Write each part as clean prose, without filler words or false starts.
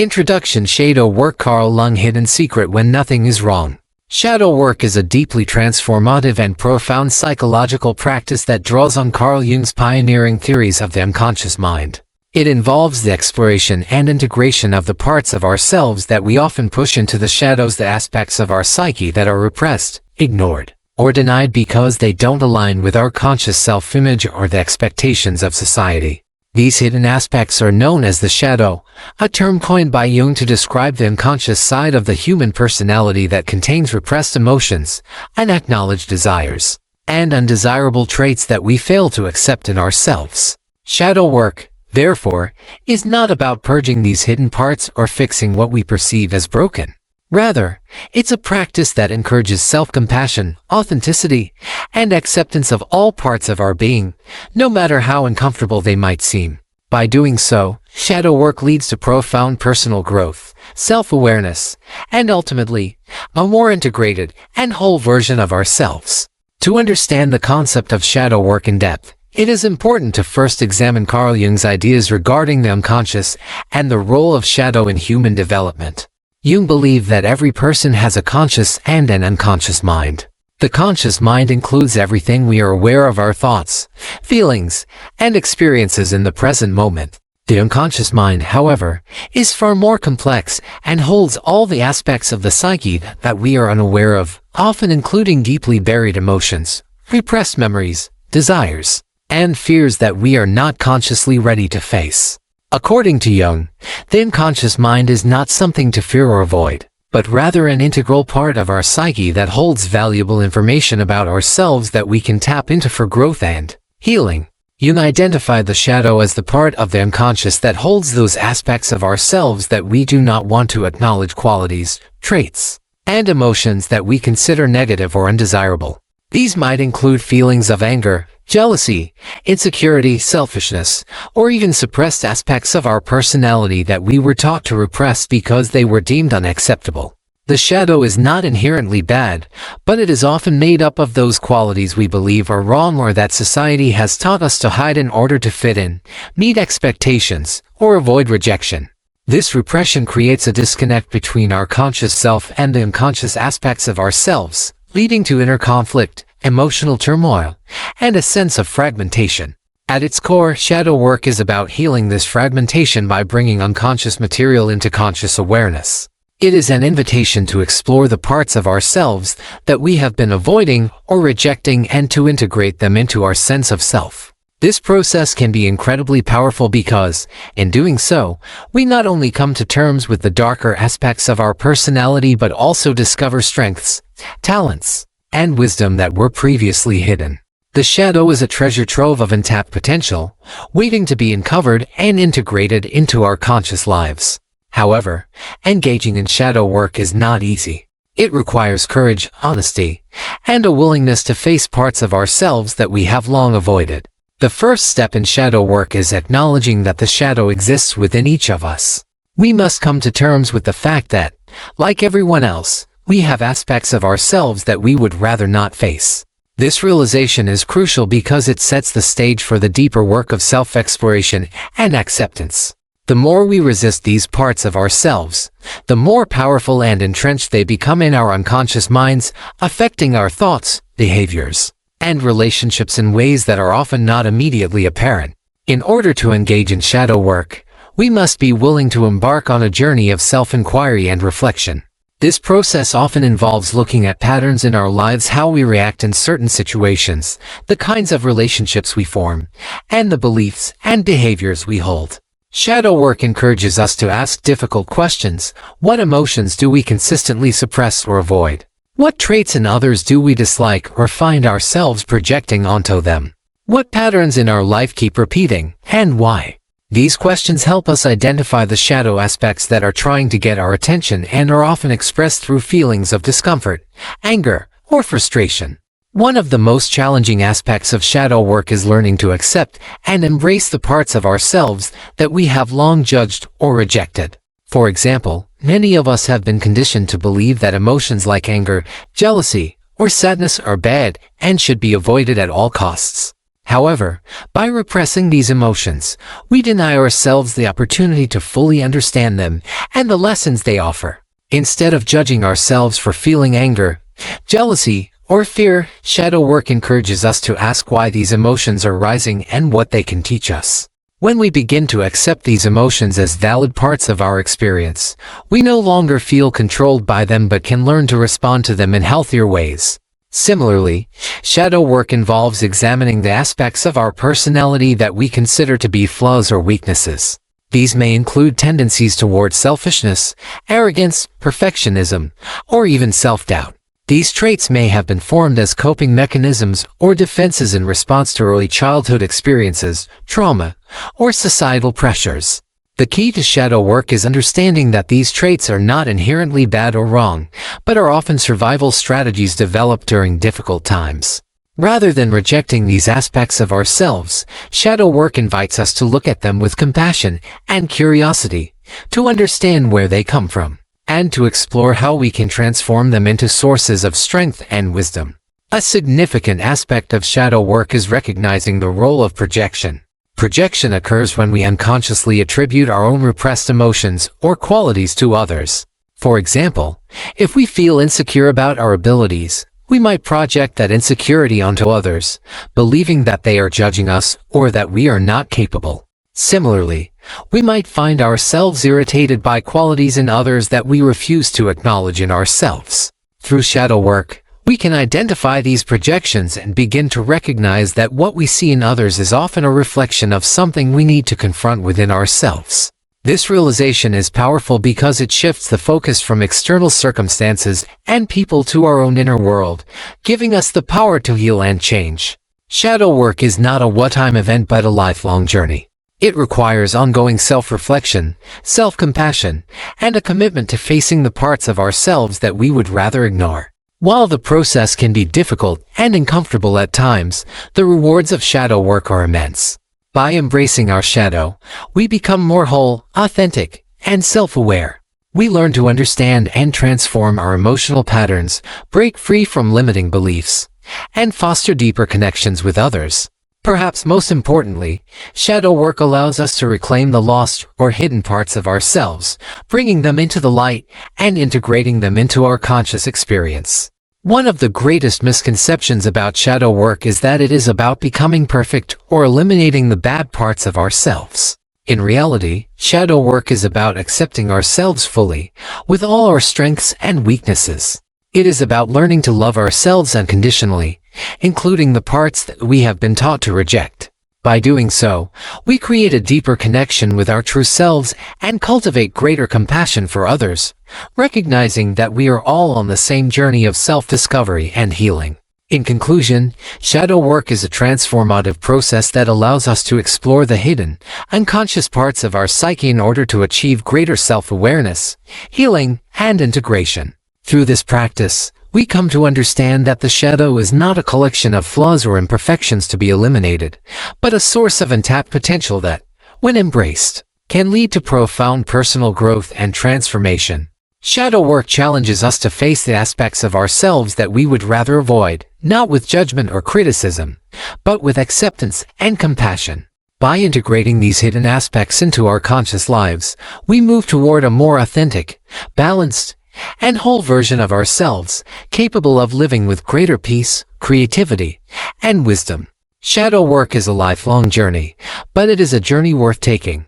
Introduction. Shadow work. Carl Jung. Hidden secret when nothing is wrong. Shadow work is a deeply transformative and profound psychological practice that draws on Carl Jung's pioneering theories of the unconscious mind. It involves the exploration and integration of the parts of ourselves that we often push into the shadows, the aspects of our psyche that are repressed, ignored, or denied because they don't align with our conscious self-image or the expectations of society. These hidden aspects are known as the shadow, a term coined by Jung to describe the unconscious side of the human personality that contains repressed emotions, unacknowledged desires, and undesirable traits that we fail to accept in ourselves. Shadow work, therefore, is not about purging these hidden parts or fixing what we perceive as broken. Rather, it's a practice that encourages self-compassion, authenticity, and acceptance of all parts of our being, no matter how uncomfortable they might seem. By doing so, shadow work leads to profound personal growth, self-awareness, and ultimately, a more integrated and whole version of ourselves. To understand the concept of shadow work in depth, it is important to first examine Carl Jung's ideas regarding the unconscious and the role of shadow in human development. Jung believed that every person has a conscious and an unconscious mind. The conscious mind includes everything we are aware of: our thoughts, feelings, and experiences in the present moment. The unconscious mind, however, is far more complex and holds all the aspects of the psyche that we are unaware of, often including deeply buried emotions, repressed memories, desires, and fears that we are not consciously ready to face. According to Jung, the unconscious mind is not something to fear or avoid, but rather an integral part of our psyche that holds valuable information about ourselves that we can tap into for growth and healing. Jung identified the shadow as the part of the unconscious that holds those aspects of ourselves that we do not want to acknowledge, qualities, traits, and emotions that we consider negative or undesirable. These might include feelings of anger, jealousy, insecurity, selfishness, or even suppressed aspects of our personality that we were taught to repress because they were deemed unacceptable. The shadow is not inherently bad, but it is often made up of those qualities we believe are wrong or that society has taught us to hide in order to fit in, meet expectations, or avoid rejection. This repression creates a disconnect between our conscious self and the unconscious aspects of ourselves, leading to inner conflict, emotional turmoil, and a sense of fragmentation. At its core, shadow work is about healing this fragmentation by bringing unconscious material into conscious awareness. It is an invitation to explore the parts of ourselves that we have been avoiding or rejecting and to integrate them into our sense of self. This process can be incredibly powerful because, in doing so, we not only come to terms with the darker aspects of our personality but also discover strengths, talents, and wisdom that were previously hidden. The shadow is a treasure trove of untapped potential, waiting to be uncovered and integrated into our conscious lives. However, engaging in shadow work is not easy. It requires courage, honesty, and a willingness to face parts of ourselves that we have long avoided. The first step in shadow work is acknowledging that the shadow exists within each of us. We must come to terms with the fact that, like everyone else, we have aspects of ourselves that we would rather not face. This realization is crucial because it sets the stage for the deeper work of self-exploration and acceptance. The more we resist these parts of ourselves, the more powerful and entrenched they become in our unconscious minds, affecting our thoughts, behaviors, and relationships in ways that are often not immediately apparent. In order to engage in shadow work, we must be willing to embark on a journey of self-inquiry and reflection. This process often involves looking at patterns in our lives, how we react in certain situations, the kinds of relationships we form, and the beliefs and behaviors we hold. Shadow work encourages us to ask difficult questions. What emotions do we consistently suppress or avoid? What traits in others do we dislike or find ourselves projecting onto them? What patterns in our life keep repeating, and why? These questions help us identify the shadow aspects that are trying to get our attention and are often expressed through feelings of discomfort, anger, or frustration. One of the most challenging aspects of shadow work is learning to accept and embrace the parts of ourselves that we have long judged or rejected. For example, many of us have been conditioned to believe that emotions like anger, jealousy, or sadness are bad and should be avoided at all costs. However, by repressing these emotions, we deny ourselves the opportunity to fully understand them and the lessons they offer. Instead of judging ourselves for feeling anger, jealousy, or fear, shadow work encourages us to ask why these emotions are rising and what they can teach us. When we begin to accept these emotions as valid parts of our experience, we no longer feel controlled by them but can learn to respond to them in healthier ways. Similarly, shadow work involves examining the aspects of our personality that we consider to be flaws or weaknesses. These may include tendencies toward selfishness, arrogance, perfectionism, or even self-doubt. These traits may have been formed as coping mechanisms or defenses in response to early childhood experiences, trauma, or societal pressures. The key to shadow work is understanding that these traits are not inherently bad or wrong, but are often survival strategies developed during difficult times. Rather than rejecting these aspects of ourselves, shadow work invites us to look at them with compassion and curiosity, to understand where they come from, and to explore how we can transform them into sources of strength and wisdom. A significant aspect of shadow work is recognizing the role of projection. Projection occurs when we unconsciously attribute our own repressed emotions or qualities to others. For example, if we feel insecure about our abilities, we might project that insecurity onto others, believing that they are judging us or that we are not capable. Similarly, we might find ourselves irritated by qualities in others that we refuse to acknowledge in ourselves. Through shadow work, we can identify these projections and begin to recognize that what we see in others is often a reflection of something we need to confront within ourselves. This realization is powerful because it shifts the focus from external circumstances and people to our own inner world, giving us the power to heal and change. Shadow work is not a one-time event but a lifelong journey. It requires ongoing self-reflection, self-compassion, and a commitment to facing the parts of ourselves that we would rather ignore. While the process can be difficult and uncomfortable at times, the rewards of shadow work are immense. By embracing our shadow, we become more whole, authentic, and self-aware. We learn to understand and transform our emotional patterns, break free from limiting beliefs, and foster deeper connections with others. Perhaps most importantly, shadow work allows us to reclaim the lost or hidden parts of ourselves, bringing them into the light and integrating them into our conscious experience. One of the greatest misconceptions about shadow work is that it is about becoming perfect or eliminating the bad parts of ourselves. In reality, shadow work is about accepting ourselves fully, with all our strengths and weaknesses. It is about learning to love ourselves unconditionally, including the parts that we have been taught to reject. By doing so, we create a deeper connection with our true selves and cultivate greater compassion for others, recognizing that we are all on the same journey of self-discovery and healing. In conclusion, shadow work is a transformative process that allows us to explore the hidden, unconscious parts of our psyche in order to achieve greater self-awareness, healing, and integration. Through this practice, we come to understand that the shadow is not a collection of flaws or imperfections to be eliminated, but a source of untapped potential that, when embraced, can lead to profound personal growth and transformation. Shadow work challenges us to face the aspects of ourselves that we would rather avoid, not with judgment or criticism, but with acceptance and compassion. By integrating these hidden aspects into our conscious lives, we move toward a more authentic, balanced, and whole version of ourselves, capable of living with greater peace, creativity, and wisdom. Shadow work is a lifelong journey, but it is a journey worth taking,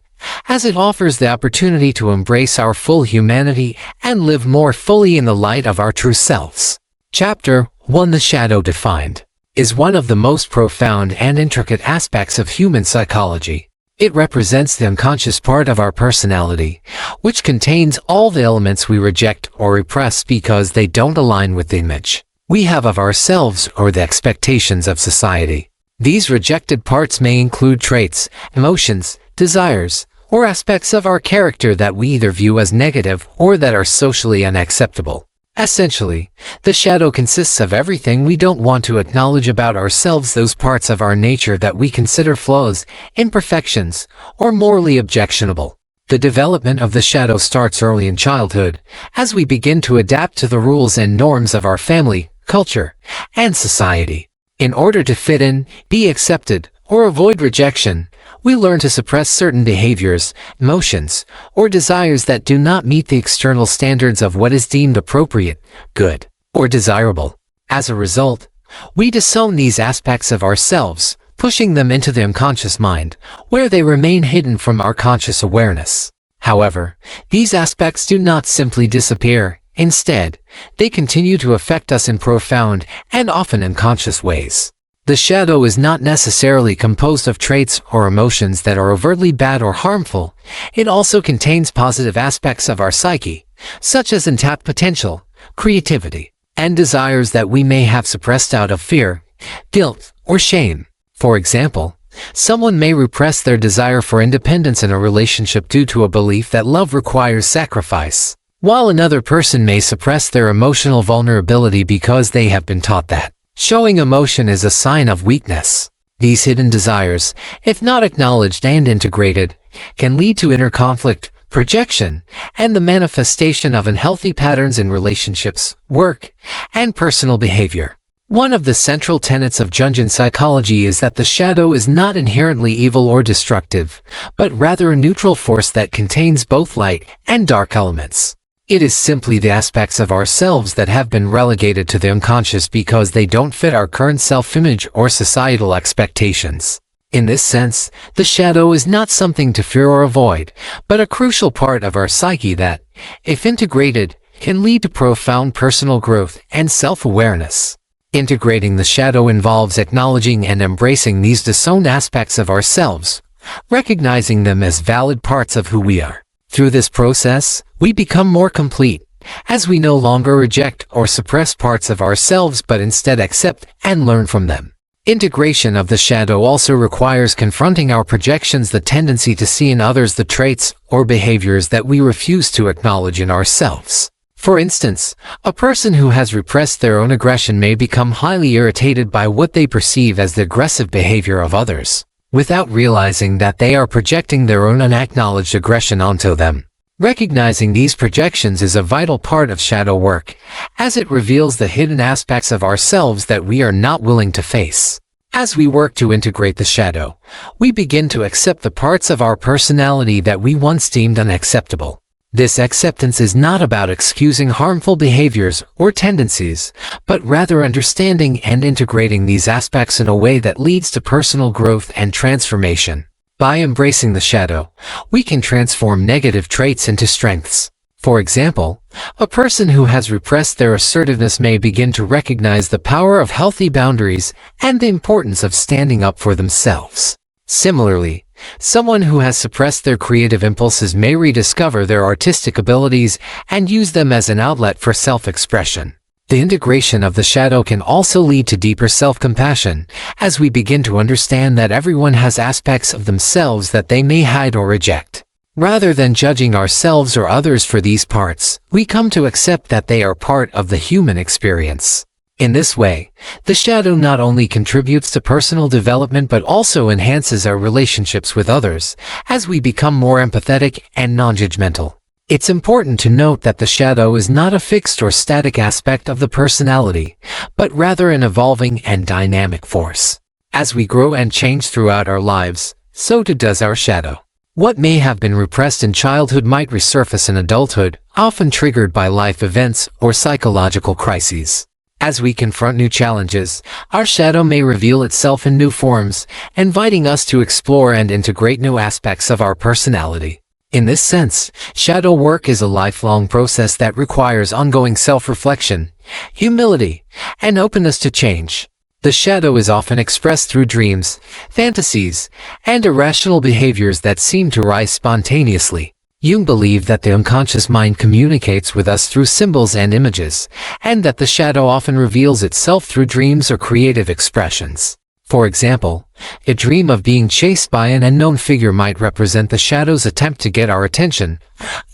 as it offers the opportunity to embrace our full humanity and live more fully in the light of our true selves. Chapter 1: The Shadow Defined is one of the most profound and intricate aspects of human psychology. It represents the unconscious part of our personality, which contains all the elements we reject or repress because they don't align with the image we have of ourselves or the expectations of society. These rejected parts may include traits, emotions, desires, or aspects of our character that we either view as negative or that are socially unacceptable. Essentially, the shadow consists of everything we don't want to acknowledge about ourselves, those parts of our nature that we consider flaws, imperfections, or morally objectionable. The development of the shadow starts early in childhood, as we begin to adapt to the rules and norms of our family, culture, and society. In order to fit in, be accepted, or avoid rejection, we learn to suppress certain behaviors, emotions, or desires that do not meet the external standards of what is deemed appropriate, good, or desirable. As a result, we disown these aspects of ourselves, pushing them into the unconscious mind, where they remain hidden from our conscious awareness. However, these aspects do not simply disappear. Instead, they continue to affect us in profound and often unconscious ways. The shadow is not necessarily composed of traits or emotions that are overtly bad or harmful. It also contains positive aspects of our psyche, such as untapped potential, creativity, and desires that we may have suppressed out of fear, guilt, or shame. For example, someone may repress their desire for independence in a relationship due to a belief that love requires sacrifice, while another person may suppress their emotional vulnerability because they have been taught that showing emotion is a sign of weakness. These hidden desires, if not acknowledged and integrated, can lead to inner conflict, projection, and the manifestation of unhealthy patterns in relationships, work, and personal behavior. One of the central tenets of Jungian psychology is that the shadow is not inherently evil or destructive, but rather a neutral force that contains both light and dark elements. It is simply the aspects of ourselves that have been relegated to the unconscious because they don't fit our current self-image or societal expectations. In this sense, the shadow is not something to fear or avoid, but a crucial part of our psyche that, if integrated, can lead to profound personal growth and self-awareness. Integrating the shadow involves acknowledging and embracing these disowned aspects of ourselves, recognizing them as valid parts of who we are. Through this process, we become more complete, as we no longer reject or suppress parts of ourselves but instead accept and learn from them. Integration of the shadow also requires confronting our projections, the tendency to see in others the traits or behaviors that we refuse to acknowledge in ourselves. For instance, a person who has repressed their own aggression may become highly irritated by what they perceive as the aggressive behavior of others, without realizing that they are projecting their own unacknowledged aggression onto them. Recognizing these projections is a vital part of shadow work, as it reveals the hidden aspects of ourselves that we are not willing to face. As we work to integrate the shadow, we begin to accept the parts of our personality that we once deemed unacceptable. This acceptance is not about excusing harmful behaviors or tendencies, but rather understanding and integrating these aspects in a way that leads to personal growth and transformation. By embracing the shadow, we can transform negative traits into strengths. For example, a person who has repressed their assertiveness may begin to recognize the power of healthy boundaries and the importance of standing up for themselves. Similarly, someone who has suppressed their creative impulses may rediscover their artistic abilities and use them as an outlet for self-expression. The integration of the shadow can also lead to deeper self-compassion, as we begin to understand that everyone has aspects of themselves that they may hide or reject. Rather than judging ourselves or others for these parts, we come to accept that they are part of the human experience. In this way, the shadow not only contributes to personal development but also enhances our relationships with others, as we become more empathetic and non-judgmental. It's important to note that the shadow is not a fixed or static aspect of the personality, but rather an evolving and dynamic force. As we grow and change throughout our lives, so too does our shadow. What may have been repressed in childhood might resurface in adulthood, often triggered by life events or psychological crises. As we confront new challenges, our shadow may reveal itself in new forms, inviting us to explore and integrate new aspects of our personality. In this sense, shadow work is a lifelong process that requires ongoing self-reflection, humility, and openness to change. The shadow is often expressed through dreams, fantasies, and irrational behaviors that seem to rise spontaneously. Jung believed that the unconscious mind communicates with us through symbols and images, and that the shadow often reveals itself through dreams or creative expressions. For example, a dream of being chased by an unknown figure might represent the shadow's attempt to get our attention,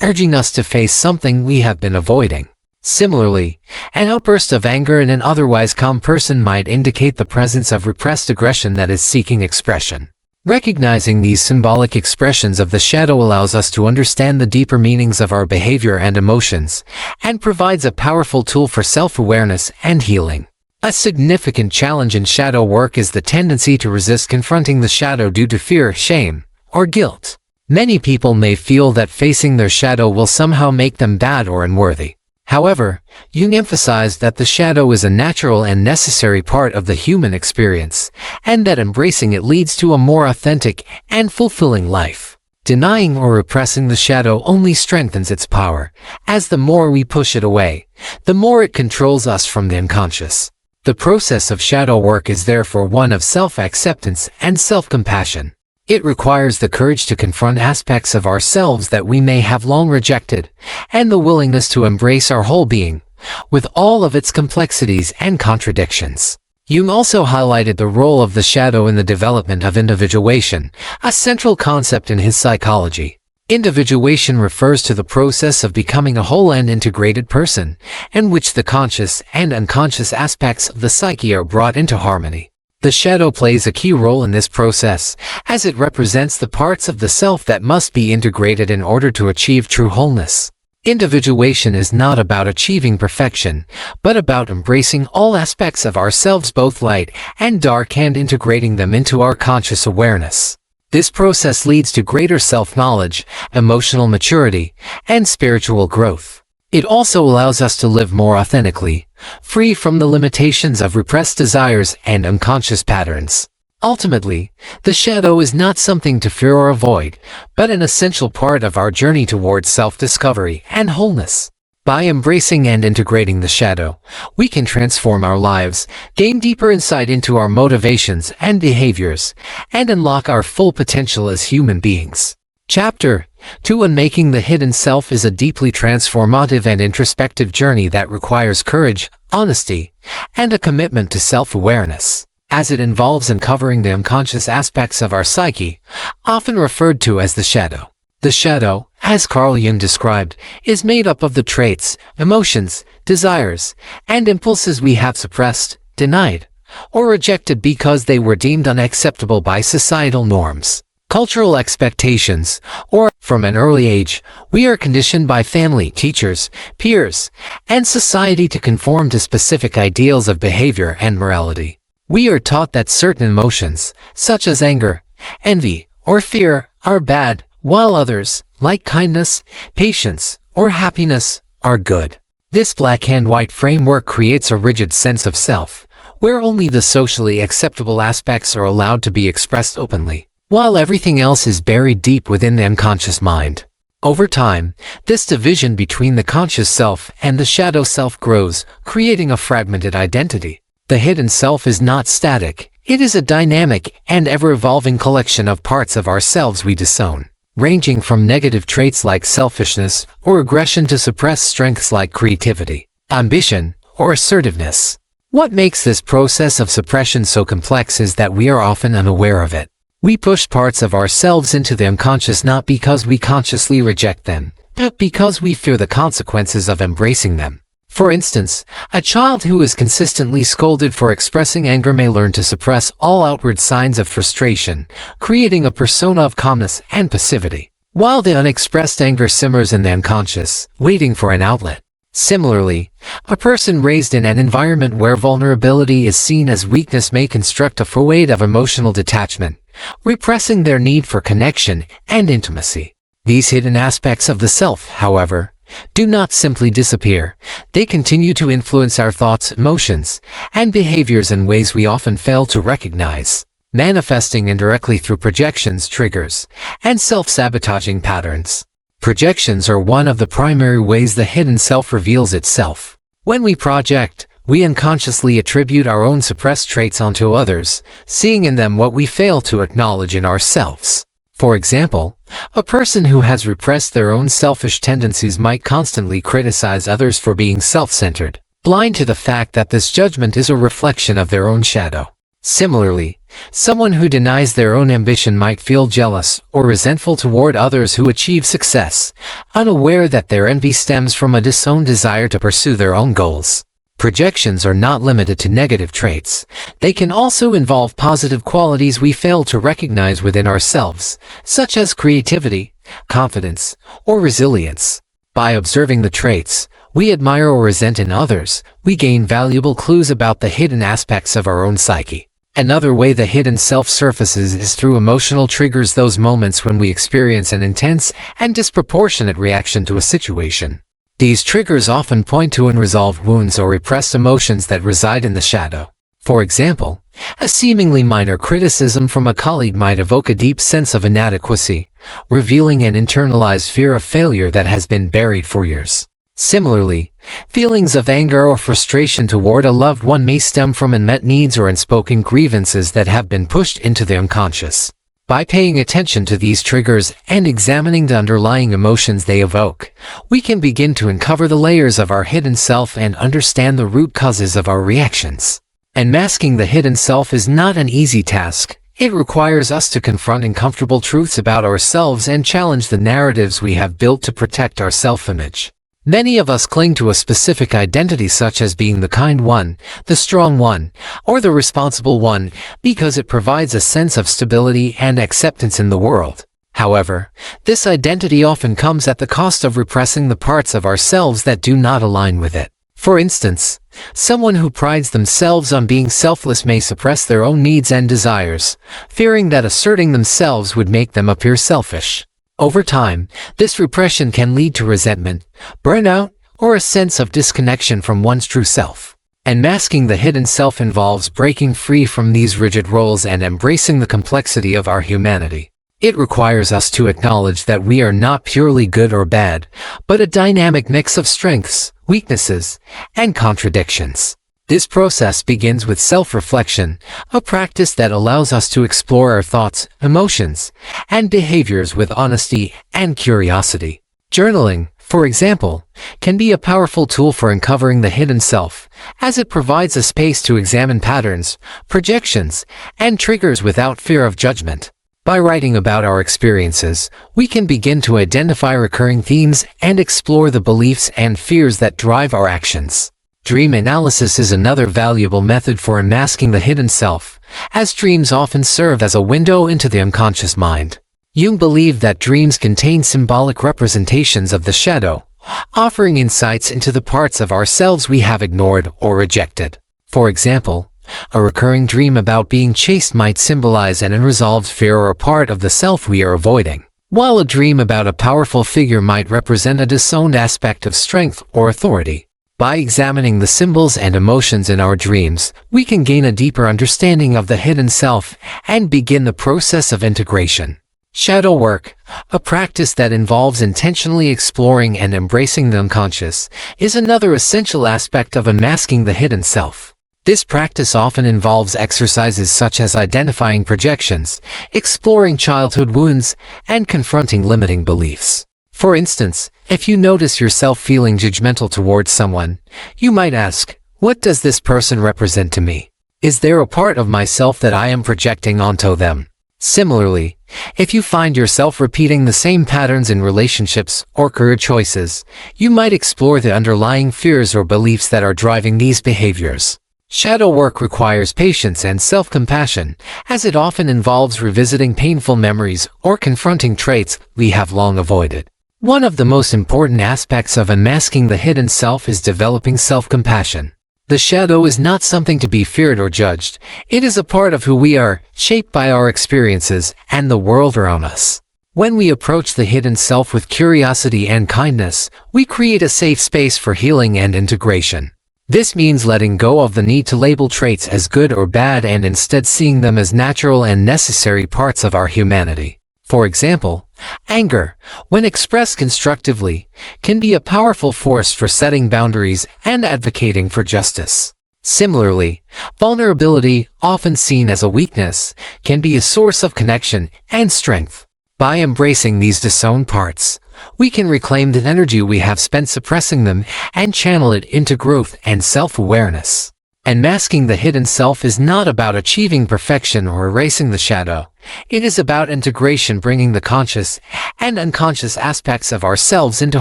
urging us to face something we have been avoiding. Similarly, an outburst of anger in an otherwise calm person might indicate the presence of repressed aggression that is seeking expression. Recognizing these symbolic expressions of the shadow allows us to understand the deeper meanings of our behavior and emotions, and provides a powerful tool for self-awareness and healing. A significant challenge in shadow work is the tendency to resist confronting the shadow due to fear, shame, or guilt. Many people may feel that facing their shadow will somehow make them bad or unworthy. However, Jung emphasized that the shadow is a natural and necessary part of the human experience, and that embracing it leads to a more authentic and fulfilling life. Denying or repressing the shadow only strengthens its power, as the more we push it away, the more it controls us from the unconscious. The process of shadow work is therefore one of self-acceptance and self-compassion. It requires the courage to confront aspects of ourselves that we may have long rejected, and the willingness to embrace our whole being, with all of its complexities and contradictions. Jung also highlighted the role of the shadow in the development of individuation, a central concept in his psychology. Individuation refers to the process of becoming a whole and integrated person, in which the conscious and unconscious aspects of the psyche are brought into harmony. The shadow plays a key role in this process, as it represents the parts of the self that must be integrated in order to achieve true wholeness. Individuation is not about achieving perfection, but about embracing all aspects of ourselves, both light and dark, and integrating them into our conscious awareness. This process leads to greater self-knowledge, emotional maturity, and spiritual growth. It also allows us to live more authentically, free from the limitations of repressed desires and unconscious patterns. Ultimately, the shadow is not something to fear or avoid, but an essential part of our journey towards self-discovery and wholeness. By embracing and integrating the shadow, we can transform our lives, gain deeper insight into our motivations and behaviors, and unlock our full potential as human beings. Chapter 2: Unmaking the Hidden Self is a deeply transformative and introspective journey that requires courage, honesty, and a commitment to self-awareness, as it involves uncovering the unconscious aspects of our psyche, often referred to as the shadow. The shadow, as Carl Jung described, is made up of the traits, emotions, desires, and impulses we have suppressed, denied, or rejected because they were deemed unacceptable by societal norms, cultural expectations, or, from an early age, we are conditioned by family, teachers, peers, and society to conform to specific ideals of behavior and morality. We are taught that certain emotions, such as anger, envy, or fear, are bad, while others, like kindness, patience, or happiness, are good. This black and white framework creates a rigid sense of self, where only the socially acceptable aspects are allowed to be expressed openly, while everything else is buried deep within the unconscious mind. Over time, this division between the conscious self and the shadow self grows, creating a fragmented identity. The hidden self is not static. It is a dynamic and ever-evolving collection of parts of ourselves we disown, ranging from negative traits like selfishness or aggression to suppressed strengths like creativity, ambition, or assertiveness. What makes this process of suppression so complex is that we are often unaware of it. We push parts of ourselves into the unconscious not because we consciously reject them, but because we fear the consequences of embracing them. For instance, a child who is consistently scolded for expressing anger may learn to suppress all outward signs of frustration, creating a persona of calmness and passivity, while the unexpressed anger simmers in the unconscious, waiting for an outlet. Similarly, a person raised in an environment where vulnerability is seen as weakness may construct a facade of emotional detachment, repressing their need for connection and intimacy. These hidden aspects of the self, however, do not simply disappear. They continue to influence our thoughts, emotions, and behaviors in ways we often fail to recognize, manifesting indirectly through projections, triggers, and self-sabotaging patterns. Projections are one of the primary ways the hidden self reveals itself. When we project, we unconsciously attribute our own suppressed traits onto others, seeing in them what we fail to acknowledge in ourselves. For example, a person who has repressed their own selfish tendencies might constantly criticize others for being self-centered, blind to the fact that this judgment is a reflection of their own shadow. Similarly, someone who denies their own ambition might feel jealous or resentful toward others who achieve success, unaware that their envy stems from a disowned desire to pursue their own goals. Projections are not limited to negative traits. They can also involve positive qualities we fail to recognize within ourselves, such as creativity, confidence, or resilience. By observing the traits, we admire or resent in others, we gain valuable clues about the hidden aspects of our own psyche. Another way the hidden self surfaces is through emotional triggers, those moments when we experience an intense and disproportionate reaction to a situation. These triggers often point to unresolved wounds or repressed emotions that reside in the shadow. For example, a seemingly minor criticism from a colleague might evoke a deep sense of inadequacy, revealing an internalized fear of failure that has been buried for years. Similarly, feelings of anger or frustration toward a loved one may stem from unmet needs or unspoken grievances that have been pushed into the unconscious. By paying attention to these triggers and examining the underlying emotions they evoke, we can begin to uncover the layers of our hidden self and understand the root causes of our reactions. Unmasking the hidden self is not an easy task. It requires us to confront uncomfortable truths about ourselves and challenge the narratives we have built to protect our self-image. Many of us cling to a specific identity, such as being the kind one, the strong one, or the responsible one, because it provides a sense of stability and acceptance in the world. However, this identity often comes at the cost of repressing the parts of ourselves that do not align with it. For instance, someone who prides themselves on being selfless may suppress their own needs and desires, fearing that asserting themselves would make them appear selfish. Over time, this repression can lead to resentment, burnout, or a sense of disconnection from one's true self. Unmasking the hidden self involves breaking free from these rigid roles and embracing the complexity of our humanity. It requires us to acknowledge that we are not purely good or bad, but a dynamic mix of strengths, weaknesses, and contradictions. This process begins with self-reflection, a practice that allows us to explore our thoughts, emotions, and behaviors with honesty and curiosity. Journaling, for example, can be a powerful tool for uncovering the hidden self, as it provides a space to examine patterns, projections, and triggers without fear of judgment. By writing about our experiences, we can begin to identify recurring themes and explore the beliefs and fears that drive our actions. Dream analysis is another valuable method for unmasking the hidden self, as dreams often serve as a window into the unconscious mind. Jung believed that dreams contain symbolic representations of the shadow, offering insights into the parts of ourselves we have ignored or rejected. For example, a recurring dream about being chased might symbolize an unresolved fear or a part of the self we are avoiding, while a dream about a powerful figure might represent a disowned aspect of strength or authority. By examining the symbols and emotions in our dreams, we can gain a deeper understanding of the hidden self and begin the process of integration. Shadow work, a practice that involves intentionally exploring and embracing the unconscious, is another essential aspect of unmasking the hidden self. This practice often involves exercises such as identifying projections, exploring childhood wounds, and confronting limiting beliefs. For instance, if you notice yourself feeling judgmental towards someone, you might ask, what does this person represent to me? Is there a part of myself that I am projecting onto them? Similarly, if you find yourself repeating the same patterns in relationships or career choices, you might explore the underlying fears or beliefs that are driving these behaviors. Shadow work requires patience and self-compassion, as it often involves revisiting painful memories or confronting traits we have long avoided. One of the most important aspects of unmasking the hidden self is developing self-compassion. The shadow is not something to be feared or judged. It is a part of who we are, shaped by our experiences and the world around us. When we approach the hidden self with curiosity and kindness, we create a safe space for healing and integration. This means letting go of the need to label traits as good or bad and instead seeing them as natural and necessary parts of our humanity. For example, anger, when expressed constructively, can be a powerful force for setting boundaries and advocating for justice. Similarly, vulnerability, often seen as a weakness, can be a source of connection and strength. By embracing these disowned parts, we can reclaim the energy we have spent suppressing them and channel it into growth and self-awareness. Unmasking the hidden self is not about achieving perfection or erasing the shadow. It is about integration, bringing the conscious and unconscious aspects of ourselves into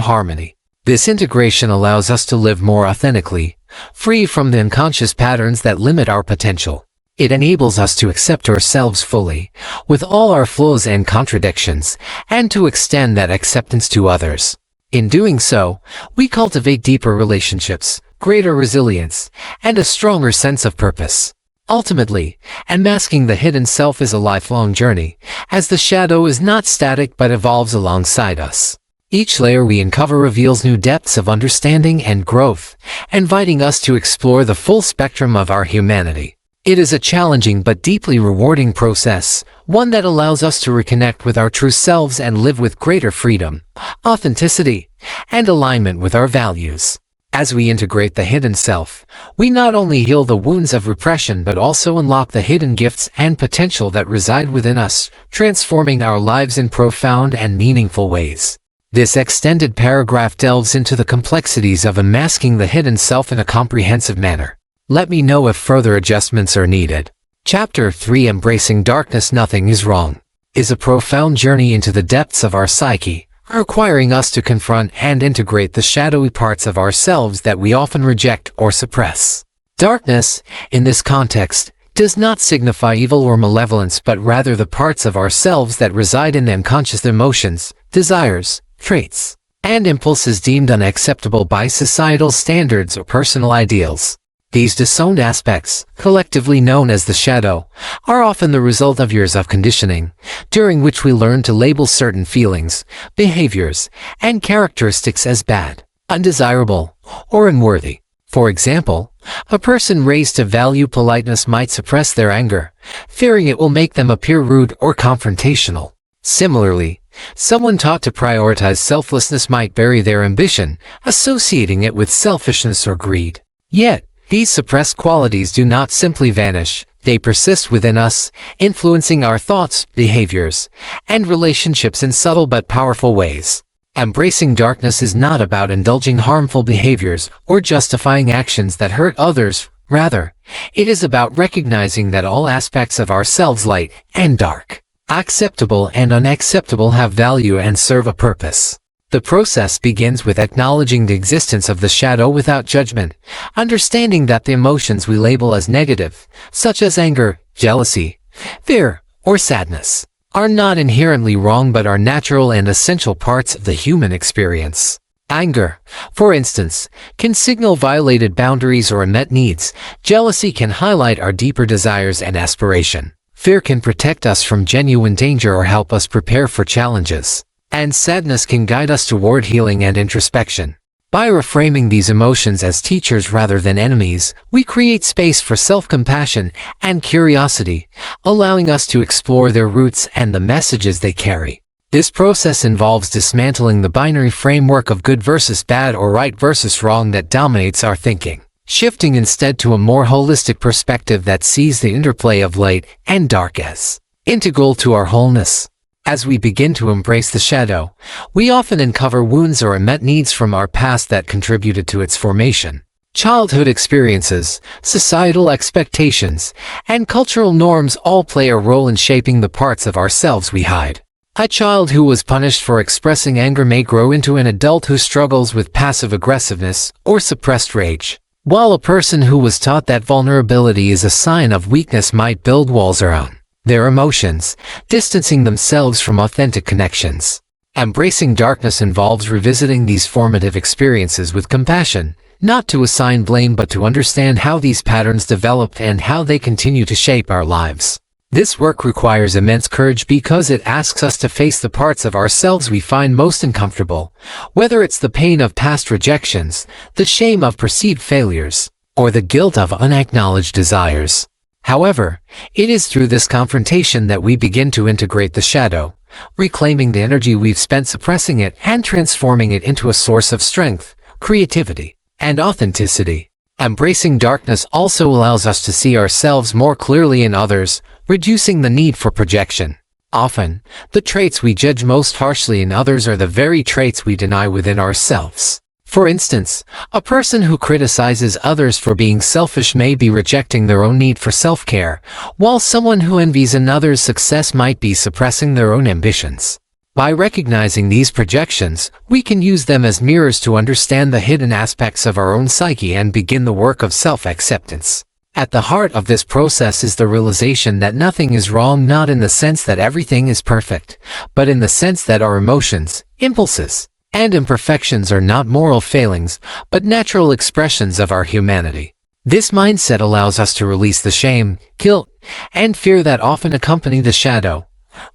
harmony. This integration allows us to live more authentically, free from the unconscious patterns that limit our potential. It enables us to accept ourselves fully, with all our flaws and contradictions, and to extend that acceptance to others. In doing so, we cultivate deeper relationships, greater resilience, and a stronger sense of purpose. Ultimately, unmasking the hidden self is a lifelong journey, as the shadow is not static but evolves alongside us. Each layer we uncover reveals new depths of understanding and growth, inviting us to explore the full spectrum of our humanity. It is a challenging but deeply rewarding process, one that allows us to reconnect with our true selves and live with greater freedom, authenticity, and alignment with our values. As we integrate the hidden self, we not only heal the wounds of repression but also unlock the hidden gifts and potential that reside within us, transforming our lives in profound and meaningful ways. This extended paragraph delves into the complexities of unmasking the hidden self in a comprehensive manner. Let me know if further adjustments are needed. Chapter 3, Embracing Darkness, Nothing is Wrong, is a profound journey into the depths of our psyche, requiring us to confront and integrate the shadowy parts of ourselves that we often reject or suppress. Darkness, in this context, does not signify evil or malevolence but rather the parts of ourselves that reside in the unconscious emotions, desires, traits, and impulses deemed unacceptable by societal standards or personal ideals. These disowned aspects, collectively known as the shadow, are often the result of years of conditioning, during which we learn to label certain feelings, behaviors, and characteristics as bad, undesirable, or unworthy. For example, a person raised to value politeness might suppress their anger, fearing it will make them appear rude or confrontational. Similarly, someone taught to prioritize selflessness might bury their ambition, associating it with selfishness or greed. Yet, these suppressed qualities do not simply vanish, they persist within us, influencing our thoughts, behaviors, and relationships in subtle but powerful ways. Embracing darkness is not about indulging harmful behaviors or justifying actions that hurt others. Rather, it is about recognizing that all aspects of ourselves, light and dark, acceptable and unacceptable, have value and serve a purpose. The process begins with acknowledging the existence of the shadow without judgment, understanding that the emotions we label as negative, such as anger, jealousy, fear, or sadness, are not inherently wrong but are natural and essential parts of the human experience. Anger, for instance, can signal violated boundaries or unmet needs. Jealousy can highlight our deeper desires and aspiration. Fear can protect us from genuine danger or help us prepare for challenges. And sadness can guide us toward healing and introspection. By reframing these emotions as teachers rather than enemies, we create space for self-compassion and curiosity, allowing us to explore their roots and the messages they carry. This process involves dismantling the binary framework of good versus bad or right versus wrong that dominates our thinking, shifting instead to a more holistic perspective that sees the interplay of light and dark as integral to our wholeness. As we begin to embrace the shadow, we often uncover wounds or unmet needs from our past that contributed to its formation. Childhood experiences, societal expectations, and cultural norms all play a role in shaping the parts of ourselves we hide. A child who was punished for expressing anger may grow into an adult who struggles with passive aggressiveness or suppressed rage, while a person who was taught that vulnerability is a sign of weakness might build walls around their emotions, distancing themselves from authentic connections. Embracing darkness involves revisiting these formative experiences with compassion, not to assign blame but to understand how these patterns developed and how they continue to shape our lives. This work requires immense courage because it asks us to face the parts of ourselves we find most uncomfortable, whether it's the pain of past rejections, the shame of perceived failures, or the guilt of unacknowledged desires. However, it is through this confrontation that we begin to integrate the shadow, reclaiming the energy we've spent suppressing it and transforming it into a source of strength, creativity, and authenticity. Embracing darkness also allows us to see ourselves more clearly in others, reducing the need for projection. Often, the traits we judge most harshly in others are the very traits we deny within ourselves. For instance, a person who criticizes others for being selfish may be rejecting their own need for self-care, while someone who envies another's success might be suppressing their own ambitions. By recognizing these projections, we can use them as mirrors to understand the hidden aspects of our own psyche and begin the work of self-acceptance. At the heart of this process is the realization that nothing is wrong, not in the sense that everything is perfect, but in the sense that our emotions, impulses, and imperfections are not moral failings, but natural expressions of our humanity. This mindset allows us to release the shame, guilt, and fear that often accompany the shadow,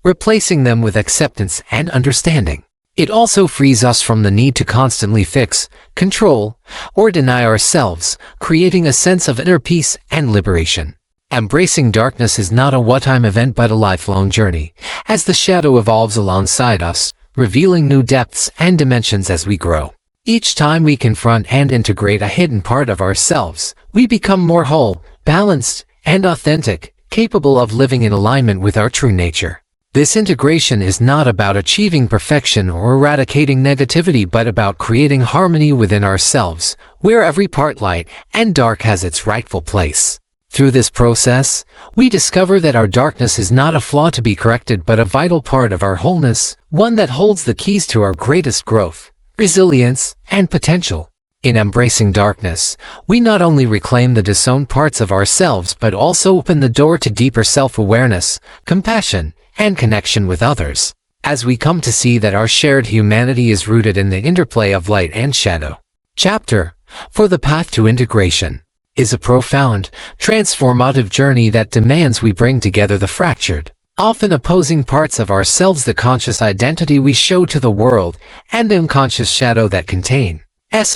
replacing them with acceptance and understanding. It also frees us from the need to constantly fix, control, or deny ourselves, creating a sense of inner peace and liberation. Embracing darkness is not a one-time event but a lifelong journey, as the shadow evolves alongside us, revealing new depths and dimensions as we grow. Each time we confront and integrate a hidden part of ourselves, we become more whole, balanced, and authentic, capable of living in alignment with our true nature. This integration is not about achieving perfection or eradicating negativity but about creating harmony within ourselves, where every part light and dark has its rightful place. Through this process, we discover that our darkness is not a flaw to be corrected but a vital part of our wholeness, one that holds the keys to our greatest growth, resilience, and potential. In embracing darkness, we not only reclaim the disowned parts of ourselves but also open the door to deeper self-awareness, compassion, and connection with others, as we come to see that our shared humanity is rooted in the interplay of light and shadow. Chapter 4: The Path to Integration is a profound, transformative journey that demands we bring together the fractured, often opposing parts of ourselves, the conscious identity we show to the world, and the unconscious shadow that contains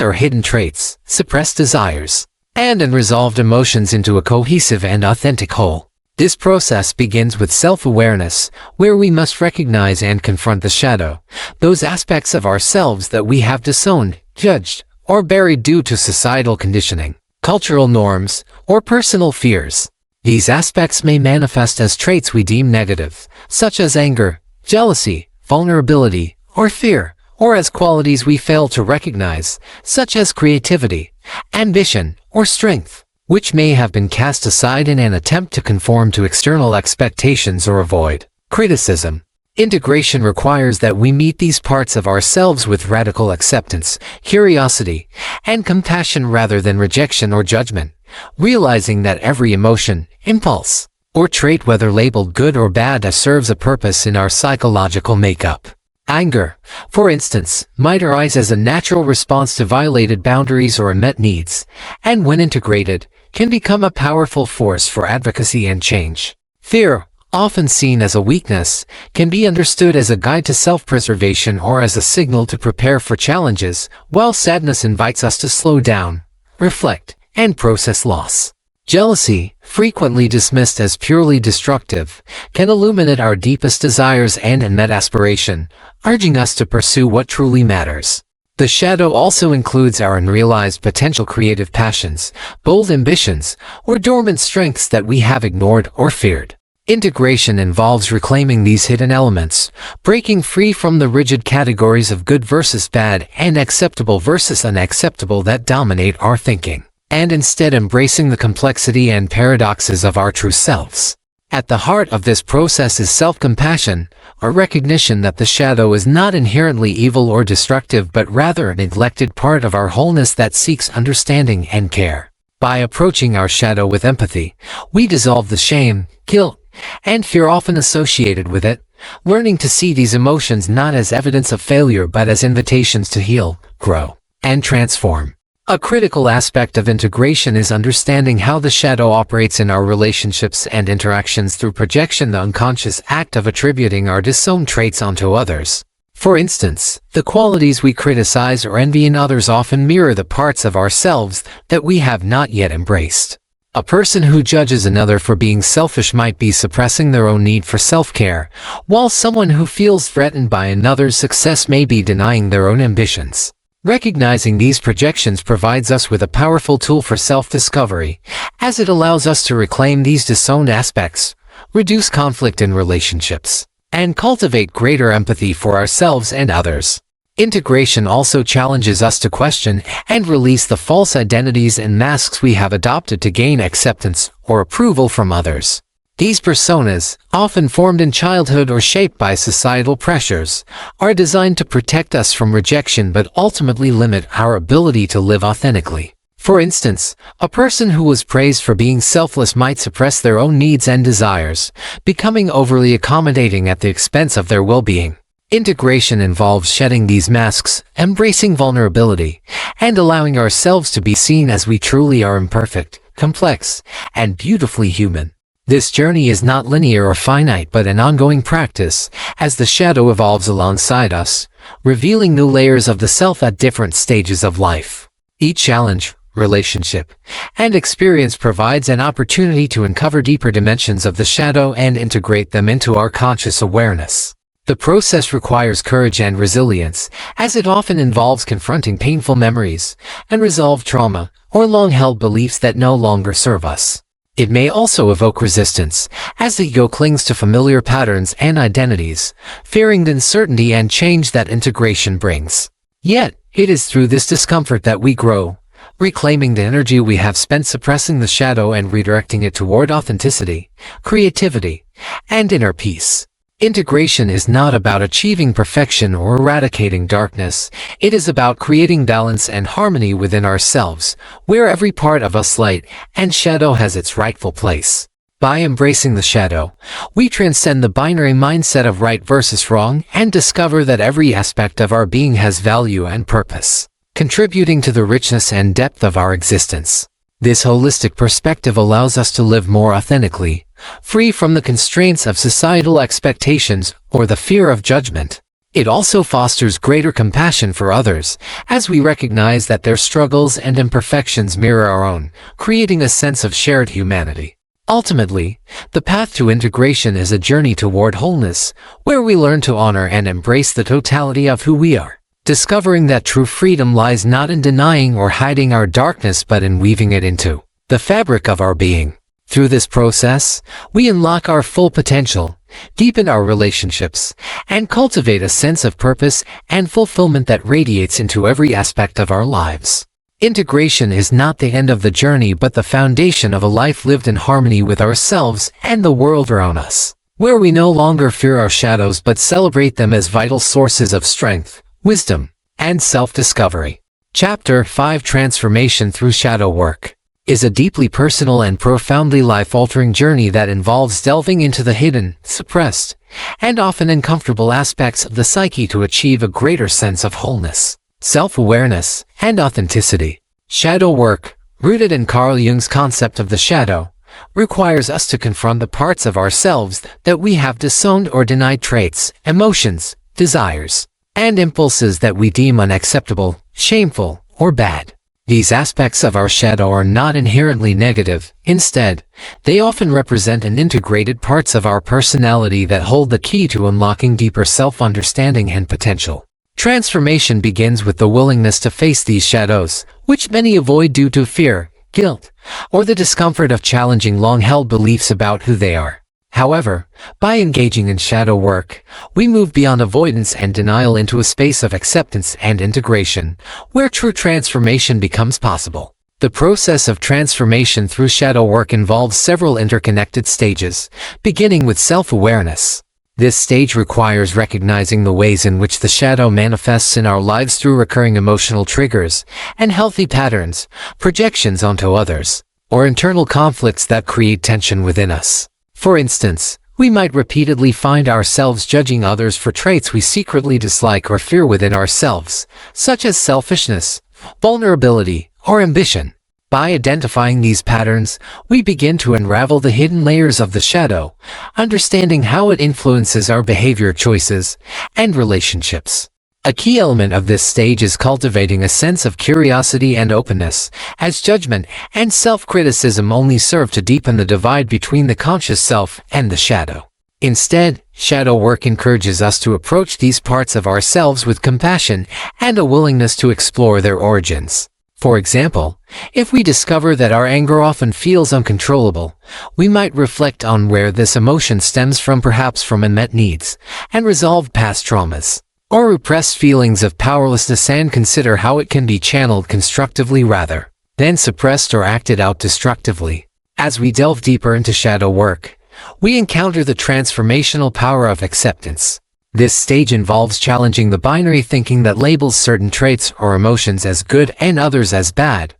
our hidden traits, suppressed desires, and unresolved emotions into a cohesive and authentic whole. This process begins with self-awareness, where we must recognize and confront the shadow, those aspects of ourselves that we have disowned, judged, or buried due to societal conditioning, cultural norms, or personal fears. These aspects may manifest as traits we deem negative, such as anger, jealousy, vulnerability, or fear, or as qualities we fail to recognize, such as creativity, ambition, or strength, which may have been cast aside in an attempt to conform to external expectations or avoid criticism. Integration requires that we meet these parts of ourselves with radical acceptance, curiosity, and compassion rather than rejection or judgment, realizing that every emotion, impulse, or trait, whether labeled good or bad, serves a purpose in our psychological makeup. Anger, for instance, might arise as a natural response to violated boundaries or unmet needs, and when integrated, can become a powerful force for advocacy and change. Fear, often seen as a weakness, can be understood as a guide to self-preservation or as a signal to prepare for challenges, while sadness invites us to slow down, reflect, and process loss. Jealousy, frequently dismissed as purely destructive, can illuminate our deepest desires and unmet aspiration, urging us to pursue what truly matters. The shadow also includes our unrealized potential, creative passions, bold ambitions, or dormant strengths that we have ignored or feared. Integration involves reclaiming these hidden elements, breaking free from the rigid categories of good versus bad and acceptable versus unacceptable that dominate our thinking, and instead embracing the complexity and paradoxes of our true selves. At the heart of this process is self-compassion, a recognition that the shadow is not inherently evil or destructive but rather a neglected part of our wholeness that seeks understanding and care. By approaching our shadow with empathy, we dissolve the shame, guilt, and fear often associated with it, learning to see these emotions not as evidence of failure but as invitations to heal, grow, and transform. A critical aspect of integration is understanding how the shadow operates in our relationships and interactions through projection, the unconscious act of attributing our disowned traits onto others. For instance, the qualities we criticize or envy in others often mirror the parts of ourselves that we have not yet embraced. A person who judges another for being selfish might be suppressing their own need for self-care, while someone who feels threatened by another's success may be denying their own ambitions. Recognizing these projections provides us with a powerful tool for self-discovery, as it allows us to reclaim these disowned aspects, reduce conflict in relationships, and cultivate greater empathy for ourselves and others. Integration also challenges us to question and release the false identities and masks we have adopted to gain acceptance or approval from others. These personas, often formed in childhood or shaped by societal pressures, are designed to protect us from rejection but ultimately limit our ability to live authentically. For instance, a person who was praised for being selfless might suppress their own needs and desires, becoming overly accommodating at the expense of their well-being. Integration involves shedding these masks, embracing vulnerability, and allowing ourselves to be seen as we truly are: imperfect, complex, and beautifully human. This journey is not linear or finite but an ongoing practice, as the shadow evolves alongside us, revealing new layers of the self at different stages of life. Each challenge, relationship, and experience provides an opportunity to uncover deeper dimensions of the shadow and integrate them into our conscious awareness. The process requires courage and resilience, as it often involves confronting painful memories, unresolved trauma, or long-held beliefs that no longer serve us. It may also evoke resistance, as the ego clings to familiar patterns and identities, fearing the uncertainty and change that integration brings. Yet, it is through this discomfort that we grow, reclaiming the energy we have spent suppressing the shadow and redirecting it toward authenticity, creativity, and inner peace. Integration is not about achieving perfection or eradicating darkness. It is about creating balance and harmony within ourselves, where every part of us, light and shadow, has its rightful place. By embracing the shadow, we transcend the binary mindset of right versus wrong and discover that every aspect of our being has value and purpose, contributing to the richness and depth of our existence. This holistic perspective allows us to live more authentically, free from the constraints of societal expectations or the fear of judgment. It also fosters greater compassion for others, as we recognize that their struggles and imperfections mirror our own, creating a sense of shared humanity. Ultimately, the path to integration is a journey toward wholeness, where we learn to honor and embrace the totality of who we are, discovering that true freedom lies not in denying or hiding our darkness but in weaving it into the fabric of our being. Through this process, we unlock our full potential, deepen our relationships, and cultivate a sense of purpose and fulfillment that radiates into every aspect of our lives. Integration is not the end of the journey but the foundation of a life lived in harmony with ourselves and the world around us, where we no longer fear our shadows but celebrate them as vital sources of strength, wisdom, and self-discovery. Chapter 5: Transformation Through Shadow Work is a deeply personal and profoundly life-altering journey that involves delving into the hidden, suppressed, and often uncomfortable aspects of the psyche to achieve a greater sense of wholeness, self-awareness, and authenticity. Shadow work, rooted in Carl Jung's concept of the shadow, requires us to confront the parts of ourselves that we have disowned or denied, traits, emotions, desires, and impulses that we deem unacceptable, shameful, or bad. These aspects of our shadow are not inherently negative. Instead, they often represent integrated parts of our personality that hold the key to unlocking deeper self-understanding and potential. Transformation begins with the willingness to face these shadows, which many avoid due to fear, guilt, or the discomfort of challenging long-held beliefs about who they are. However, by engaging in shadow work, we move beyond avoidance and denial into a space of acceptance and integration, where true transformation becomes possible. The process of transformation through shadow work involves several interconnected stages, beginning with self-awareness. This stage requires recognizing the ways in which the shadow manifests in our lives through recurring emotional triggers, unhealthy patterns, projections onto others, or internal conflicts that create tension within us. For instance, we might repeatedly find ourselves judging others for traits we secretly dislike or fear within ourselves, such as selfishness, vulnerability, or ambition. By identifying these patterns, we begin to unravel the hidden layers of the shadow, understanding how it influences our behavior choices and relationships. A key element of this stage is cultivating a sense of curiosity and openness, as judgment and self-criticism only serve to deepen the divide between the conscious self and the shadow. Instead, shadow work encourages us to approach these parts of ourselves with compassion and a willingness to explore their origins. For example, if we discover that our anger often feels uncontrollable, we might reflect on where this emotion stems from, perhaps from unmet needs, unresolved past traumas, or repressed feelings of powerlessness, and consider how it can be channeled constructively rather than suppressed or acted out destructively. As we delve deeper into shadow work, we encounter the transformational power of acceptance. This stage involves challenging the binary thinking that labels certain traits or emotions as good and others as bad,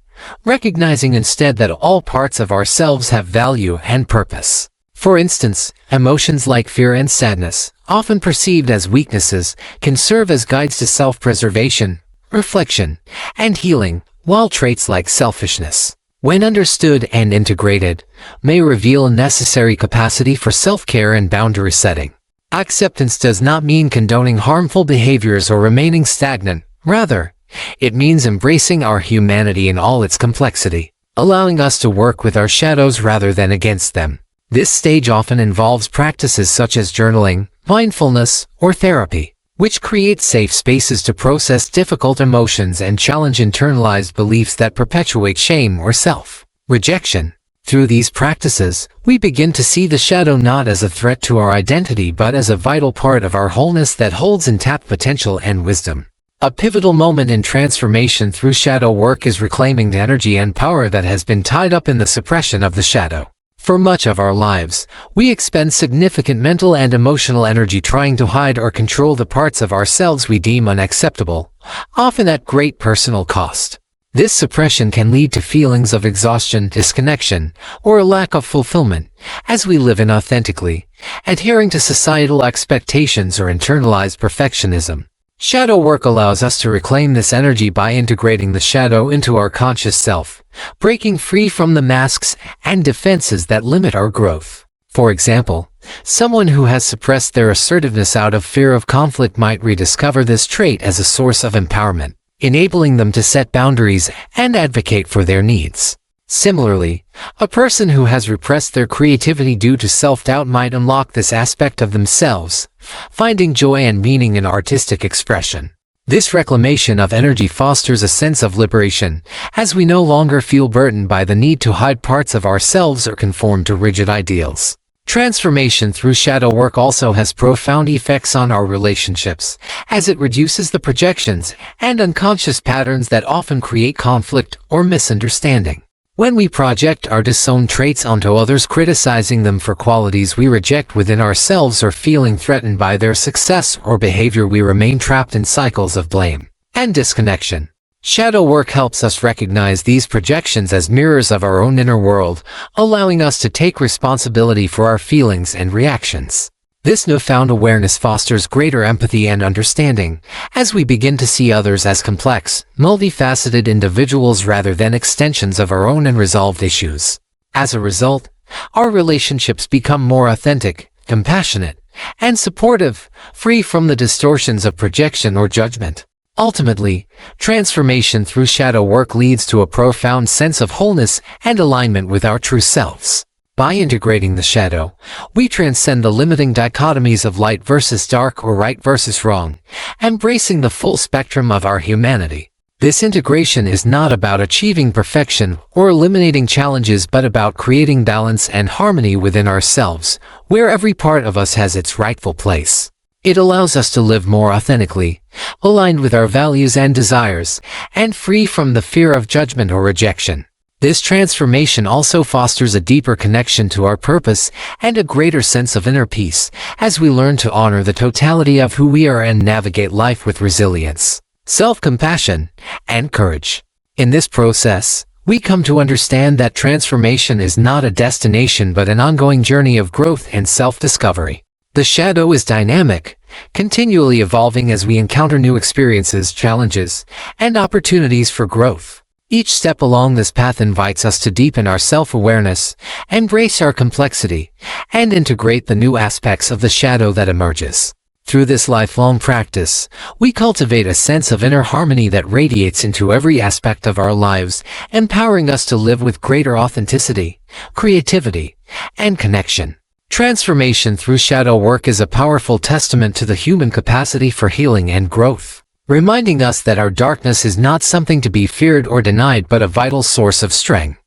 recognizing instead that all parts of ourselves have value and purpose. For instance, emotions like fear and sadness, often perceived as weaknesses, can serve as guides to self-preservation, reflection, and healing, while traits like selfishness, when understood and integrated, may reveal a necessary capacity for self-care and boundary setting. Acceptance does not mean condoning harmful behaviors or remaining stagnant. Rather, it means embracing our humanity in all its complexity, allowing us to work with our shadows rather than against them. This stage often involves practices such as journaling, mindfulness, or therapy, which create safe spaces to process difficult emotions and challenge internalized beliefs that perpetuate shame or self-rejection. Through these practices, we begin to see the shadow not as a threat to our identity but as a vital part of our wholeness that holds untapped potential and wisdom. A pivotal moment in transformation through shadow work is reclaiming the energy and power that has been tied up in the suppression of the shadow. For much of our lives, we expend significant mental and emotional energy trying to hide or control the parts of ourselves we deem unacceptable, often at great personal cost. This suppression can lead to feelings of exhaustion, disconnection, or a lack of fulfillment, as we live inauthentically, adhering to societal expectations or internalized perfectionism. Shadow work allows us to reclaim this energy by integrating the shadow into our conscious self, breaking free from the masks and defenses that limit our growth. For example, someone who has suppressed their assertiveness out of fear of conflict might rediscover this trait as a source of empowerment, enabling them to set boundaries and advocate for their needs. Similarly, a person who has repressed their creativity due to self-doubt might unlock this aspect of themselves, finding joy and meaning in artistic expression. This reclamation of energy fosters a sense of liberation, as we no longer feel burdened by the need to hide parts of ourselves or conform to rigid ideals. Transformation through shadow work also has profound effects on our relationships, as it reduces the projections and unconscious patterns that often create conflict or misunderstanding. When we project our disowned traits onto others, criticizing them for qualities we reject within ourselves or feeling threatened by their success or behavior, we remain trapped in cycles of blame and disconnection. Shadow work helps us recognize these projections as mirrors of our own inner world, allowing us to take responsibility for our feelings and reactions. This newfound awareness fosters greater empathy and understanding, as we begin to see others as complex, multifaceted individuals rather than extensions of our own unresolved issues. As a result, our relationships become more authentic, compassionate, and supportive, free from the distortions of projection or judgment. Ultimately, transformation through shadow work leads to a profound sense of wholeness and alignment with our true selves. By integrating the shadow, we transcend the limiting dichotomies of light versus dark or right versus wrong, embracing the full spectrum of our humanity. This integration is not about achieving perfection or eliminating challenges, but about creating balance and harmony within ourselves, where every part of us has its rightful place. It allows us to live more authentically, aligned with our values and desires, and free from the fear of judgment or rejection. This transformation also fosters a deeper connection to our purpose and a greater sense of inner peace, as we learn to honor the totality of who we are and navigate life with resilience, self-compassion, and courage. In this process, we come to understand that transformation is not a destination but an ongoing journey of growth and self-discovery. The shadow is dynamic, continually evolving as we encounter new experiences, challenges, and opportunities for growth. Each step along this path invites us to deepen our self-awareness, embrace our complexity, and integrate the new aspects of the shadow that emerges. Through this lifelong practice, we cultivate a sense of inner harmony that radiates into every aspect of our lives, empowering us to live with greater authenticity, creativity, and connection. Transformation through shadow work is a powerful testament to the human capacity for healing and growth, reminding us that our darkness is not something to be feared or denied but a vital source of strength,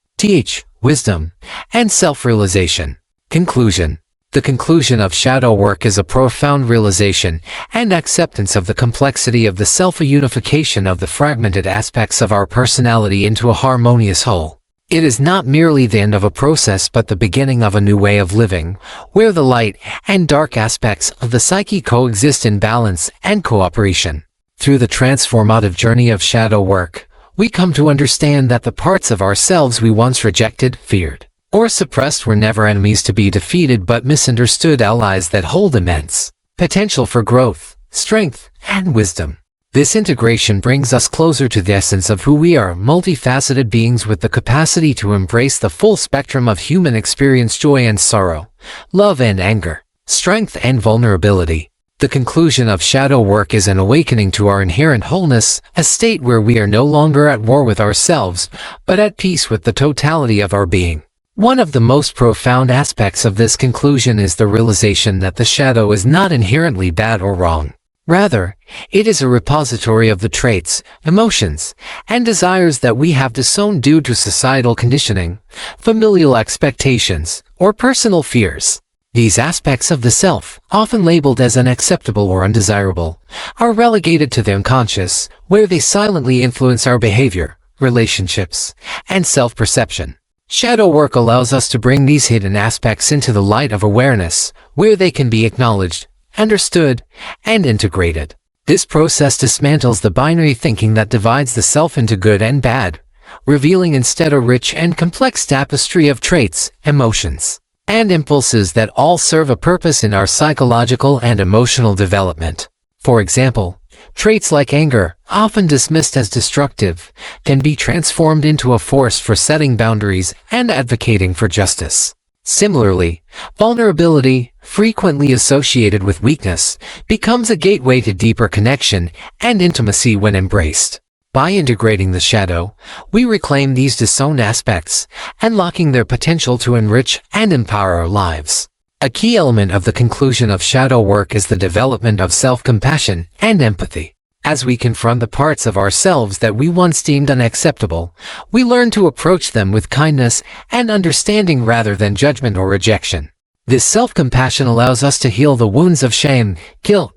wisdom, and self-realization. Conclusion. The conclusion of shadow work is a profound realization and acceptance of the complexity of the self, a unification of the fragmented aspects of our personality into a harmonious whole. It is not merely the end of a process but the beginning of a new way of living, where the light and dark aspects of the psyche coexist in balance and cooperation. Through the transformative journey of shadow work, we come to understand that the parts of ourselves we once rejected, feared, or suppressed were never enemies to be defeated but misunderstood allies that hold immense potential for growth, strength, and wisdom. This integration brings us closer to the essence of who we are, multifaceted beings with the capacity to embrace the full spectrum of human experience: joy and sorrow, love and anger, strength and vulnerability. The conclusion of shadow work is an awakening to our inherent wholeness, a state where we are no longer at war with ourselves, but at peace with the totality of our being. One of the most profound aspects of this conclusion is the realization that the shadow is not inherently bad or wrong. Rather, it is a repository of the traits, emotions, and desires that we have disowned due to societal conditioning, familial expectations, or personal fears. These aspects of the self, often labeled as unacceptable or undesirable, are relegated to the unconscious, where they silently influence our behavior, relationships, and self-perception. Shadow work allows us to bring these hidden aspects into the light of awareness, where they can be acknowledged, understood, and integrated. This process dismantles the binary thinking that divides the self into good and bad, revealing instead a rich and complex tapestry of traits, emotions, and impulses that all serve a purpose in our psychological and emotional development. For example, traits like anger, often dismissed as destructive, can be transformed into a force for setting boundaries and advocating for justice. Similarly, vulnerability, frequently associated with weakness, becomes a gateway to deeper connection and intimacy when embraced. By integrating the shadow, we reclaim these disowned aspects, unlocking their potential to enrich and empower our lives. A key element of the conclusion of shadow work is the development of self-compassion and empathy. As we confront the parts of ourselves that we once deemed unacceptable, we learn to approach them with kindness and understanding rather than judgment or rejection. This self-compassion allows us to heal the wounds of shame, guilt,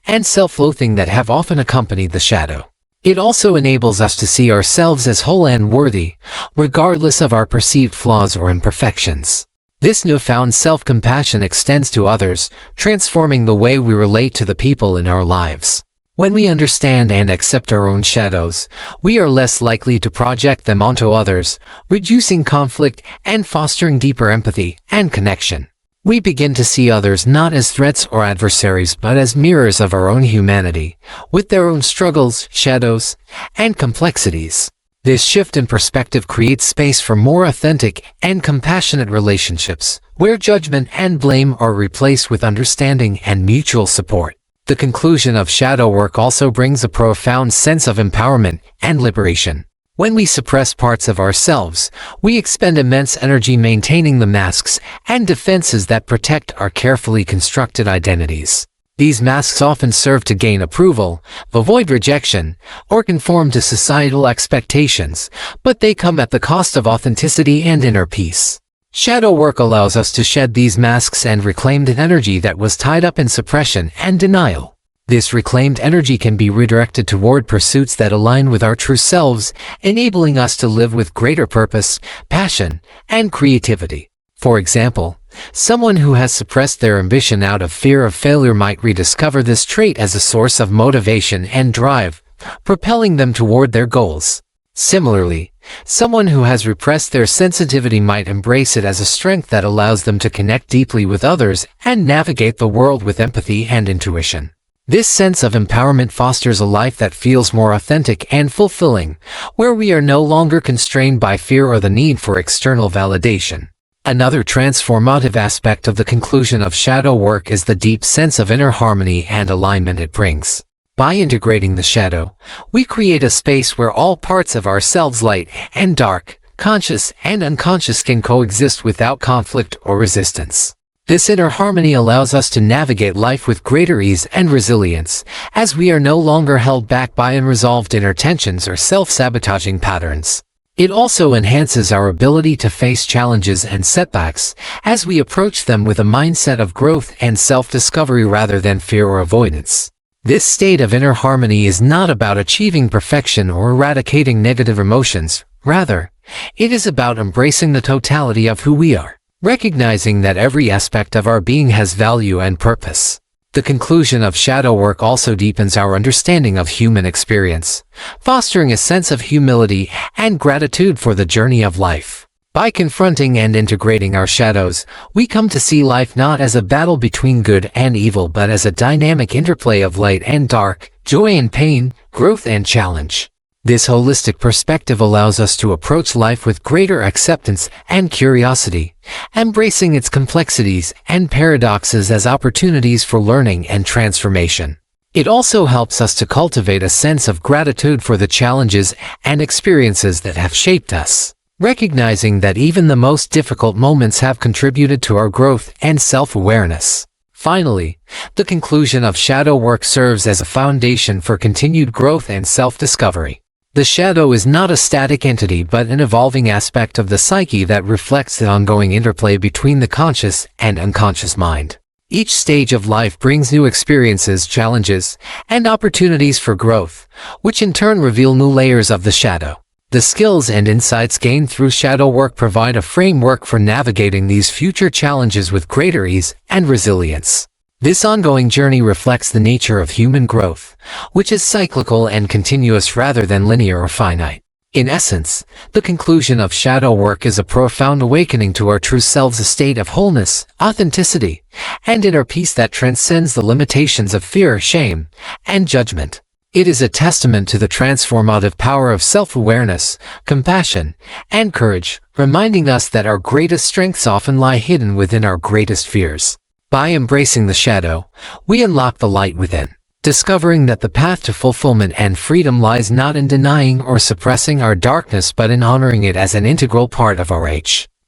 and self-loathing that have often accompanied the shadow. It also enables us to see ourselves as whole and worthy, regardless of our perceived flaws or imperfections. This newfound self-compassion extends to others, transforming the way we relate to the people in our lives. When we understand and accept our own shadows, we are less likely to project them onto others, reducing conflict and fostering deeper empathy and connection. We begin to see others not as threats or adversaries but as mirrors of our own humanity, with their own struggles, shadows, and complexities. This shift in perspective creates space for more authentic and compassionate relationships, where judgment and blame are replaced with understanding and mutual support. The conclusion of shadow work also brings a profound sense of empowerment and liberation. When we suppress parts of ourselves, we expend immense energy maintaining the masks and defenses that protect our carefully constructed identities. These masks often serve to gain approval, avoid rejection, or conform to societal expectations, but they come at the cost of authenticity and inner peace. Shadow work allows us to shed these masks and reclaim the energy that was tied up in suppression and denial. This reclaimed energy can be redirected toward pursuits that align with our true selves, enabling us to live with greater purpose, passion, and creativity. For example, someone who has suppressed their ambition out of fear of failure might rediscover this trait as a source of motivation and drive, propelling them toward their goals. Similarly, someone who has repressed their sensitivity might embrace it as a strength that allows them to connect deeply with others and navigate the world with empathy and intuition. This sense of empowerment fosters a life that feels more authentic and fulfilling, where we are no longer constrained by fear or the need for external validation. Another transformative aspect of the conclusion of shadow work is the deep sense of inner harmony and alignment it brings. By integrating the shadow, we create a space where all parts of ourselves, light and dark, conscious and unconscious, can coexist without conflict or resistance. This inner harmony allows us to navigate life with greater ease and resilience, as we are no longer held back by unresolved inner tensions or self-sabotaging patterns. It also enhances our ability to face challenges and setbacks, as we approach them with a mindset of growth and self-discovery rather than fear or avoidance. This state of inner harmony is not about achieving perfection or eradicating negative emotions. Rather, it is about embracing the totality of who we are, recognizing that every aspect of our being has value and purpose. The conclusion of shadow work also deepens our understanding of human experience, fostering a sense of humility and gratitude for the journey of life. By confronting and integrating our shadows, we come to see life not as a battle between good and evil but as a dynamic interplay of light and dark, joy and pain, growth and challenge. This holistic perspective allows us to approach life with greater acceptance and curiosity, embracing its complexities and paradoxes as opportunities for learning and transformation. It also helps us to cultivate a sense of gratitude for the challenges and experiences that have shaped us, recognizing that even the most difficult moments have contributed to our growth and self-awareness. Finally, the conclusion of shadow work serves as a foundation for continued growth and self-discovery. The shadow is not a static entity but an evolving aspect of the psyche that reflects the ongoing interplay between the conscious and unconscious mind. Each stage of life brings new experiences, challenges, and opportunities for growth, which in turn reveal new layers of the shadow. The skills and insights gained through shadow work provide a framework for navigating these future challenges with greater ease and resilience. This ongoing journey reflects the nature of human growth, which is cyclical and continuous rather than linear or finite. In essence, the conclusion of shadow work is a profound awakening to our true selves, a state of wholeness, authenticity, and inner peace that transcends the limitations of fear, shame, and judgment. It is a testament to the transformative power of self-awareness, compassion, and courage, reminding us that our greatest strengths often lie hidden within our greatest fears. By embracing the shadow, we unlock the light within, discovering that the path to fulfillment and freedom lies not in denying or suppressing our darkness but in honoring it as an integral part of our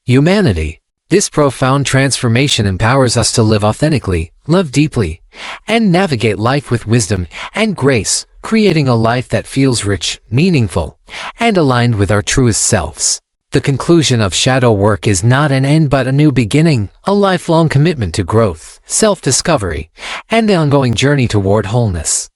humanity. This profound transformation empowers us to live authentically, love deeply, and navigate life with wisdom and grace, creating a life that feels rich, meaningful, and aligned with our truest selves. The conclusion of shadow work is not an end but a new beginning, a lifelong commitment to growth, self-discovery, and the ongoing journey toward wholeness.